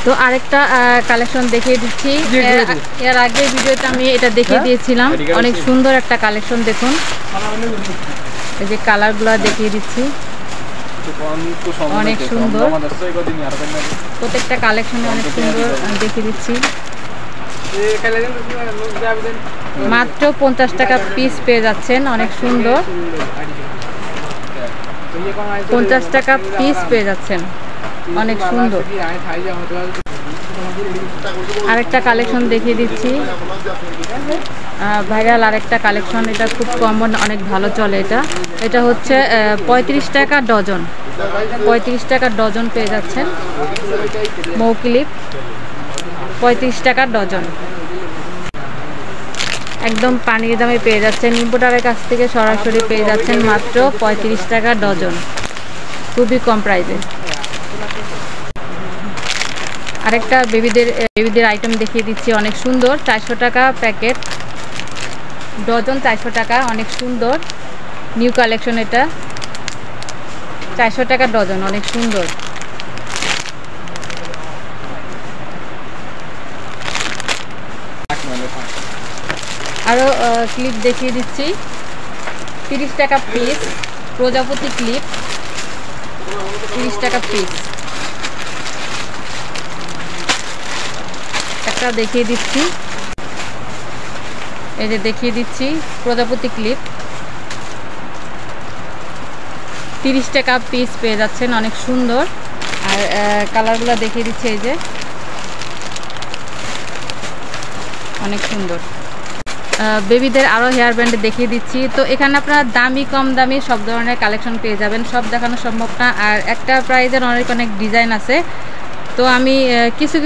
তো আরেকটা কালেকশন দেখিয়ে দিচ্ছি। এর আগের ভিডিওতে আমি এটা দেখিয়ে দিয়েছিলাম। অনেক সুন্দর একটা কালেকশন, দেখুন এই যে কালারগুলো দেখিয়ে দিচ্ছি, অনেক সুন্দর। প্রত্যেকটা কালেকশনে অনেক সুন্দর দেখিয়ে দিচ্ছি। মাত্র 50 টাকা পিস পেয়ে যাচ্ছেন, অনেক সুন্দর। 50 টাকা পিস পেয়ে যাচ্ছেন, অনেক সুন্দর। আরেকটা কালেকশন দেখিয়ে দিচ্ছি, ভাইরাল আরেকটা কালেকশন। এটা খুব কমন, অনেক ভালো চলে। এটা হচ্ছে 35 টাকা ডজন। 35 টাকা ডজন পেয়ে যাচ্ছেন। মৌ ক্লিপ 35 টাকা ডজন, একদম পানির দামে পেয়ে যাচ্ছেন। ইম্পোর্টারের কাছ থেকে সরাসরি পেয়ে যাচ্ছেন মাত্র 35 টাকা ডজন, খুবই কম প্রাইসে। আরেকটা বেবিদের আইটেম দেখিয়ে দিচ্ছি, অনেক সুন্দর। 400 টাকা প্যাকেট, ডজন 400 টাকা, অনেক সুন্দর নিউ কালেকশন। এটা 400 টাকা ডজন, অনেক সুন্দর। আরও ক্লিপ দেখিয়ে দিচ্ছি, 30 টাকা পিস। প্রজাপতি ক্লিপ 30 টাকা পিস। একটা দেখিয়ে দিচ্ছি, এই যে দেখিয়ে দিচ্ছি প্রজাপতি ক্লিপ 30 টাকা পিস পেয়ে যাচ্ছেন, অনেক সুন্দর। আর কালারগুলো দেখিয়ে দিচ্ছি, এই যে অনেক সুন্দর। বেবিদের আরও হেয়ার ব্যান্ড দেখিয়ে দিচ্ছি। তো এখানে আপনারা দামি কম দামি সব ধরনের কালেকশন পেয়ে যাবেন, সব দেখানো সম্ভব না। আর একটা প্রাইজের অনেক ডিজাইন আছে, তো আমি কিছু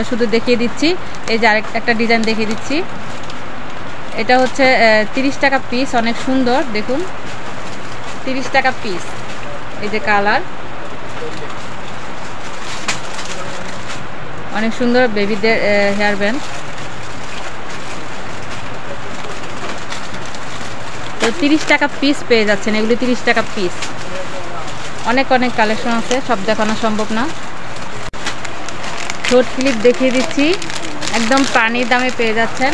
শুধু দেখিয়ে দিচ্ছি। এই যে একটা ডিজাইন দেখিয়ে দিচ্ছি, এটা হচ্ছে 30 টাকা পিস, অনেক সুন্দর। দেখুন 30 টাকা পিস। এই যে কালার, অনেক সুন্দর বেবিদের হেয়ার ব্যান্ড। তো 30 টাকা পিস পেয়ে যাচ্ছেন, এগুলি 30 টাকা পিস। অনেক কালেকশন আছে, সব দেখানো সম্ভব না। ঠোঁট ক্লিপ দেখিয়ে দিচ্ছি, একদম পানির দামে পেয়ে যাচ্ছেন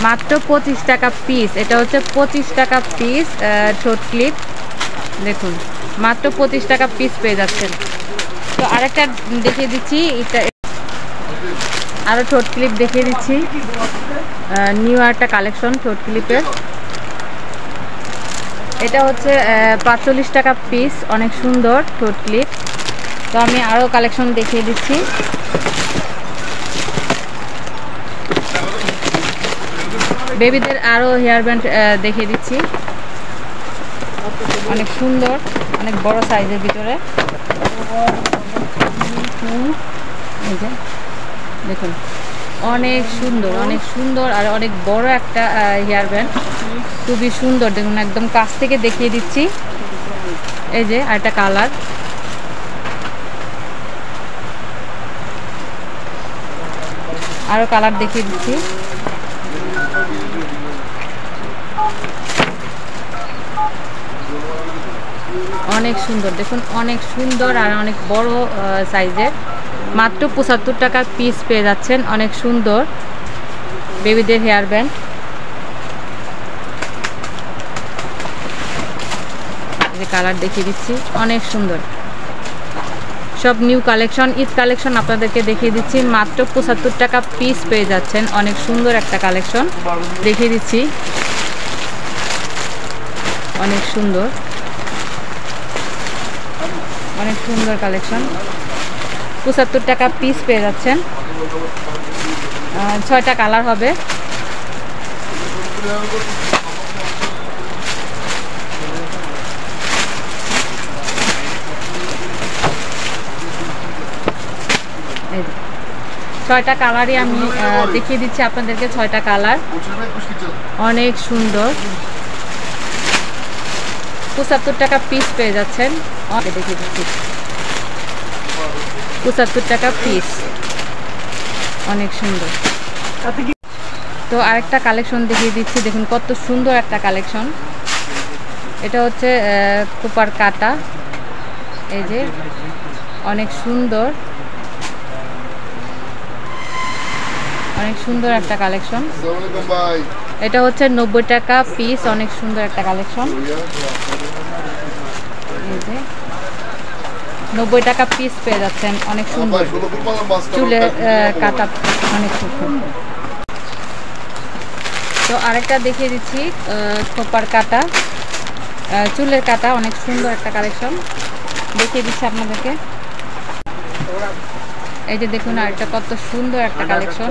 মাত্র 25 টাকা পিস। এটা হচ্ছে 25 টাকা পিস ঠোঁট ক্লিপ, দেখুন মাত্র 25 টাকা পিস পেয়ে যাচ্ছেন। তো আরেকটা দেখিয়ে দিচ্ছি, এটা আরও ঠোঁট ক্লিপ দেখিয়ে দিচ্ছি, নিউ একটা কালেকশন ঠোঁট ক্লিপের। এটা হচ্ছে 45 টাকা পিস, অনেক সুন্দর ঠোঁট ক্লিপ। তো আমি আরও কালেকশন দেখিয়ে দিচ্ছি। বেবিদের আরও হেয়ার ব্যান্ড দেখিয়ে দিচ্ছি, অনেক সুন্দর, অনেক বড় সাইজের ভিতরে। এই যে দেখুন অনেক সুন্দর আর অনেক বড় একটা হেয়ার ব্যান্ড, খুবই সুন্দর। দেখুন একদম কাছ থেকে দেখিয়ে দিচ্ছি, এই যে আরেকটা কালার। আরও কালার দেখিয়ে দিচ্ছি, অনেক সুন্দর। দেখুন অনেক সুন্দর আর অনেক বড় সাইজের, মাত্র 75 টাকা পিস পেয়ে যাচ্ছেন, অনেক সুন্দর বেবিদের হেয়ার ব্যান্ড। এই যে কালার দেখিয়ে দিচ্ছি, অনেক সুন্দর। সব নিউ কালেকশন, ঈদ কালেকশন আপনাদেরকে দেখিয়ে দিচ্ছি। মাত্র 75 টাকা পিস পেয়ে যাচ্ছেন, অনেক সুন্দর একটা কালেকশন দেখিয়ে দিচ্ছি, অনেক সুন্দর কালেকশন। 75 টাকা পিস পেয়ে যাচ্ছেন, 6টা কালার হবে। ছয়টা কালারই আমি দেখিয়ে দিচ্ছি আপনাদেরকে, 6টা কালার, অনেক সুন্দর। 75 টাকা পিস পেয়ে যাচ্ছেন, দেখিয়ে দিচ্ছি 75 টাকা পিস, অনেক সুন্দর। তো আরেকটা কালেকশন দেখিয়ে দিচ্ছি, দেখুন কত সুন্দর একটা কালেকশন। এটা হচ্ছে কুপার কাটা, এই যে অনেক সুন্দর অনেক সুন্দর একটা কালেকশন। এটা হচ্ছে 90 টাকা পিস, অনেক সুন্দর একটা কালেকশন। এই যে 90 টাকা পিস পেয়ে যাচ্ছেন, অনেক সুন্দর। চুলের কাটা অনেক সুন্দর। তো আরেকটা দেখিয়ে দিচ্ছি, খোপার কাটা, চুলের কাটা, অনেক সুন্দর একটা কালেকশন দেখিয়ে দিচ্ছি আপনাদেরকে। এই যে দেখুন আরেকটা কত সুন্দর একটা কালেকশন,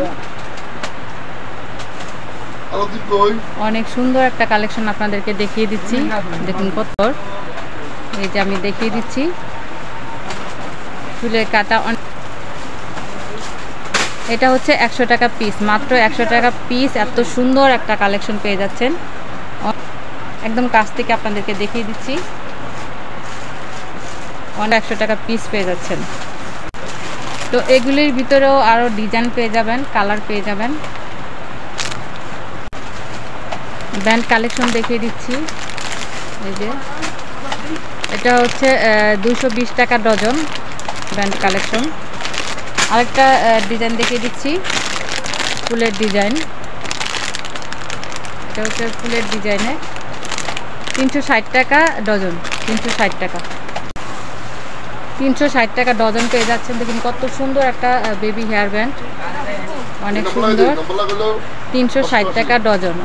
অনেক সুন্দর একটা কালেকশন আপনাদেরকে দেখিয়ে দিচ্ছি। দেখুন কত, এই যে আমি দেখিয়ে দিচ্ছি চুলের কাটা। এটা হচ্ছে 100 টাকা পিস, মাত্র 100 টাকা পিস। এত সুন্দর একটা কালেকশন পেয়ে যাচ্ছেন, একদম কাছ থেকে আপনাদেরকে দেখিয়ে দিচ্ছি। 100 টাকা পিস পেয়ে যাচ্ছেন। তো এগুলির ভিতরেও আরও ডিজাইন পেয়ে যাবেন, কালার পেয়ে যাবেন। ব্যান্ড কালেকশন দেখিয়ে দিচ্ছি। এই যে এটা হচ্ছে 220 টাকা ডজন ব্যান্ড কালেকশন। আরেকটা ডিজাইন দেখিয়ে দিচ্ছি, ফুলের ডিজাইন। এটা হচ্ছে ফুলের ডিজাইনে 360 টাকা ডজন, 360 টাকা, 360 টাকা ডজন পেয়ে যাচ্ছেন। দেখুন কত সুন্দর একটা বেবি হেয়ার ব্যান্ড, অনেক সুন্দর, 360 টাকা ডজন।